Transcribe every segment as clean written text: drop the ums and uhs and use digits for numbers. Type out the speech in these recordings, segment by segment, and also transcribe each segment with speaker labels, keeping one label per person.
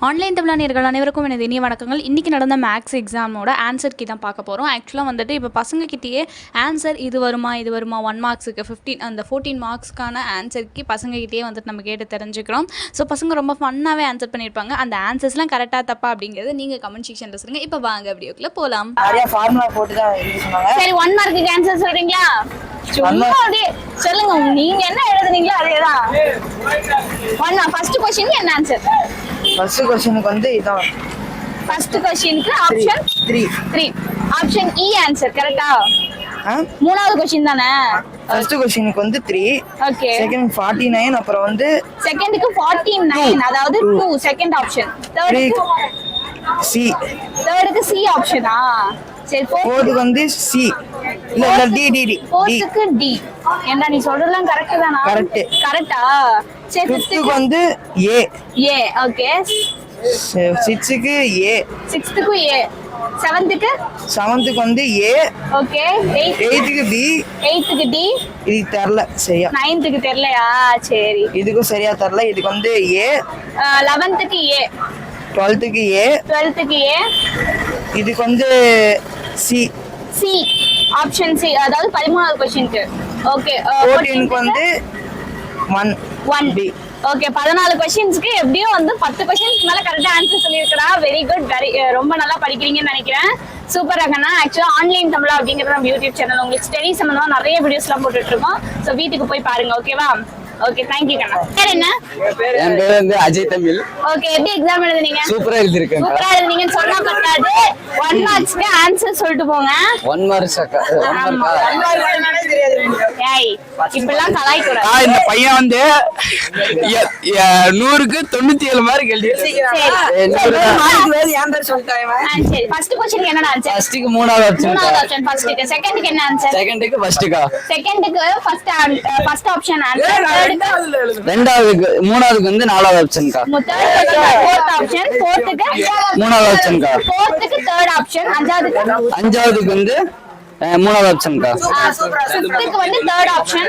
Speaker 1: Online தமிழானியர்கள் அனைவருக்கும் எனது இனிய வணக்கங்கள். இன்றைக்கி நடந்த மேக்ஸ் எக்ஸாமோட ஆன்சர் கீ தான் பார்க்க போகிறோம். ஆக்சுவலாக வந்துட்டு இப்போ பசங்கக்கிட்டேயே ஆன்சர் இது வருமா 1 மார்க்ஸுக்கு 14 மார்க்ஸ்க்கான ஆன்சர் கீ பசங்கக்கிட்டேயே வந்துட்டு நம்ம கேட்டு தெரிஞ்சுக்கிறோம். ஸோ பசங்க ரொம்ப ஃபன்னாகவே ஆன்சர் பண்ணியிருப்பாங்க. அந்த ஆன்சர்ஸ்லாம் கரெக்டாக தப்பா அப்படிங்கிறது நீங்கள் கமெண்ட் செக்ஷனில் சொல்லுங்கள். இப்போ வாங்க வீடியோக்குள்ளே போகலாம்.
Speaker 2: நிறைய ஃபார்முலா போட்டு தான் எழுதி சொன்னாங்க.
Speaker 3: சரி 1 மார்க்குக்கு ஆன்சர் சொல்றீங்களா? சும்மா அப்படியே சொல்லுங்க, நீங்க என்ன எழுதுனீங்களோ அதேதான். ஃபர்ஸ்ட் क्वेश्चन என்ன ஆன்சர்?
Speaker 2: ஃபர்ஸ்ட் क्वेश्चनக்கு வந்து இதான்.
Speaker 3: ஃபர்ஸ்ட் क्वेश्चनக்கு ஆப்ஷன் 3 ஆப்ஷன் இ ஆன்சர் கரெக்ட்டா? மூணாவது क्वेश्चन தானே?
Speaker 2: ஃபர்ஸ்ட் क्वेश्चनக்கு வந்து 3.
Speaker 3: ஓகே.
Speaker 2: செகண்ட் 49 அப்புறம் வந்து
Speaker 3: செகண்ட்க்கு 49 அதாவது 2 செகண்ட் ஆப்ஷன். தேர்ட்க்கு
Speaker 2: சி.
Speaker 3: தேர்ட்க்கு சி ஆப்ஷனா? சரி
Speaker 2: ஃபோர்த்க்கு வந்து சி. இல்ல டி டி டி.
Speaker 3: ஃபோர்த்க்கு டி. என்ன நீ சொல்றதெல்லாம் கரெக்ட் தானா? கரெக்ட்டா? சரி
Speaker 2: ஃபிஃப்த்க்கு வந்து ஏ.
Speaker 3: ஏ ஓகே.
Speaker 2: சிக்ஸ்த்க்கு ஏ.
Speaker 3: சிக்ஸ்த்க்கு ஏ. செவன்த்க்கு
Speaker 2: வந்து ஏ.
Speaker 3: ஓகே.
Speaker 2: எய்த்க்கு பி.
Speaker 3: எய்த்க்கு டி.
Speaker 2: இது தெரியல சரியா.
Speaker 3: நைன்த்க்கு தெரியலையா? சரி
Speaker 2: இதுக்கும் சரியா தெரியல. இதுக்கு வந்து ஏ.
Speaker 3: 11க்கு ஏ.
Speaker 2: 12க்கு ஏ.
Speaker 3: 12க்கு ஏ.
Speaker 2: இதுக்கு வந்து சி.
Speaker 3: சி ஆப்ஷன் சி அதாவது 13வது क्वेश्चनக்கு. ஓகே.
Speaker 2: 14க்கு வந்து 1 பி.
Speaker 3: ஓகே 14 क्वेश्चंसக்கு எப்படியும் வந்து 10 क्वेश्चंस மேல கரெக்ட்டா ஆன்சர் சொல்லிருக்கடா. Very good. ரொம்ப நல்லா படிக்கிறீங்கன்னு நினைக்கிறேன். சூப்பர் அகனா. ஆக்சுவலா ஆன்லைன் தமிழா அப்படிங்கற நம்ம யூடியூப் சேனல் உங்களுக்கு ஸ்டடி சம்பந்தமா நிறைய வீடியோஸ்லாம் போட்டுட்டு இருக்கோம். சோ வீட்டுக்கு போய் பாருங்க. ஓகேவா? ஓகே थैंक यू கண்ணா. பேர் என்ன?
Speaker 4: என் பேர் வந்து அஜய் தமிழ்.
Speaker 3: ஓகே எப்படி எக்ஸாம் எழுதுனீங்க?
Speaker 4: சூப்பரா எழுதிருக்கேன்.
Speaker 3: சூப்பரா எழுதுனீங்கன்னு சொன்னா பத்தாது. 1 மார்க்ஸ்க்கு ஆன்சர் சொல்லிட்டு போங்க.
Speaker 4: 1 மார்க்ஸ் அக்கா. 1 மார்க்.
Speaker 3: ஏய் இப்படிலாம் கலாய்க்க கூடாது.
Speaker 4: இந்த பையன் வந்து 100க்கு 97 மார்க் எழுதிருக்கான்.
Speaker 3: சரி ஃபர்ஸ்ட் क्वेश्चन என்னடா ஆன்சர்?
Speaker 4: ஃபர்ஸ்ட்க்கு மூணாவது ஆப்ஷன்.
Speaker 3: மூணாவது ஆப்ஷன் ஃபர்ஸ்ட்க்கு. செகண்ட்க்கு என்ன ஆன்சர்?
Speaker 4: செகண்ட்க்கு ஃபர்ஸ்ட்க்கா.
Speaker 3: செகண்ட்க்கு ஃபர்ஸ்ட் ஆப்ஷன் ஆன்சர்.
Speaker 4: ரெண்டாவதுக்கு மூணாவதுக்கு வந்து நாலாவது ஆப்ஷன்க்கா.
Speaker 3: Fourth option. ஃபோர்த்துக்கு
Speaker 4: மூணாவது ஆப்ஷன்க்கா.
Speaker 3: ஃபோர்த்துக்கு தேர்ட் ஆப்ஷன்.
Speaker 4: அஞ்சாவதுக்கு வந்து மூணாவது ஆப்ஷன்க்கா.
Speaker 3: சிக்ஸ்த்துக்கு வந்து தேர்ட் ஆப்ஷன்.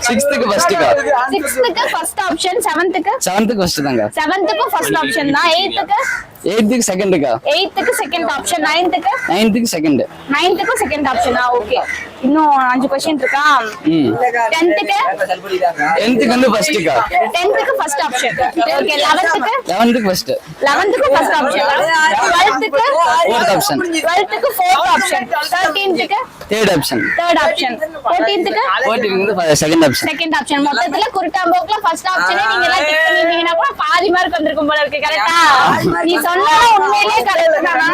Speaker 4: சிக்ஸ்த்துக்கு ஃபர்ஸ்ட்க்கா.
Speaker 3: சிக்ஸ்த்துக்கு ஃபர்ஸ்ட் ஆப்ஷன். செவன்த்துக்கு
Speaker 4: ஃபர்ஸ்ட் தாங்க.
Speaker 3: செவன்த்துக்கு ஃபர்ஸ்ட் ஆப்ஷன் தான்.
Speaker 4: எய்த்துக்கு செகண்ட்க்கா.
Speaker 3: எய்த்துக்கு செகண்ட் ஆப்ஷன். நைன்த்துக்கு
Speaker 4: செகண்ட்.
Speaker 3: நைன்த்துக்கு செகண்ட் ஆப்ஷனா? ஓகே. இன்னும் 5 क्वेश्चन இருக்கா?
Speaker 4: 10க்கு வந்து ஃபர்ஸ்ட்க்கா.
Speaker 3: 10க்கு ஃபர்ஸ்ட் ஆப்ஷன். ஓகே. 11க்கு
Speaker 4: ஃபர்ஸ்ட்.
Speaker 3: 11க்கு ஃபர்ஸ்ட் ஆப்ஷன். 12க்கு
Speaker 4: ஃபோர்த் ஆப்ஷன்.
Speaker 3: 12க்கு ஃபோர்த் ஆப்ஷன். 13க்கு
Speaker 4: தேர்ட் ஆப்ஷன்.
Speaker 3: 14க்கு
Speaker 4: வந்து செகண்ட் ஆப்ஷன்.
Speaker 3: Second option. மொத்தத்துல குருட்டாம்போக்குல ஃபர்ஸ்ட் ஆப்ஷனே நீங்க எல்லாம் டிக் பண்ணிட்டீங்கன்னா கூட பாதி மார்க் வந்திருக்கும் போல இருக்கு. கரெக்ட்டா? நீ சொன்னா உண்மையிலேயே கரெக்ட் தானா?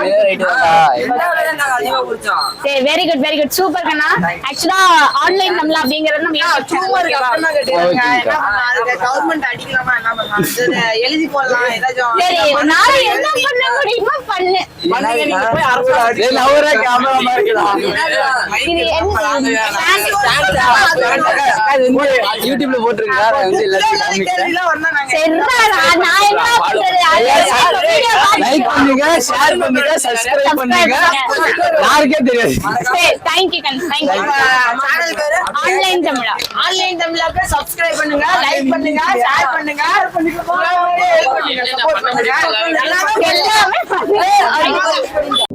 Speaker 3: சரி very good very good. Super கண்ணா. ஆக்சுவலா ஆன்லைன் தமிழ் அப்படிங்கறது நம்ம
Speaker 2: கவர்மெண்ட் அடிக்கலாமா என்ன பண்ணலாம்? எழுதி போடலாம் ஏதாச்சும்.
Speaker 3: சரி நாளை என்ன பண்ண முடியுமோ பண்ணு.
Speaker 4: அவரே கேமராமேன் இருக்கான்.
Speaker 3: இது
Speaker 4: யூடியூப்ல போட்டுருங்க. வந்து
Speaker 3: நான் என்ன பண்றது?
Speaker 4: லைக் பண்ணுங்க, ஷேர் பண்ணுங்க, சப்ஸ்கிரைப் பண்ணுங்க. யாருக்கே தெரியாது.
Speaker 3: Thank you thank you. Online Tamizha. Online தமிழாக்கு subscribe பண்ணுங்க, லைக் பண்ணுங்க, ஷேர் பண்ணுங்க, எல்லாமே பண்ணுங்க.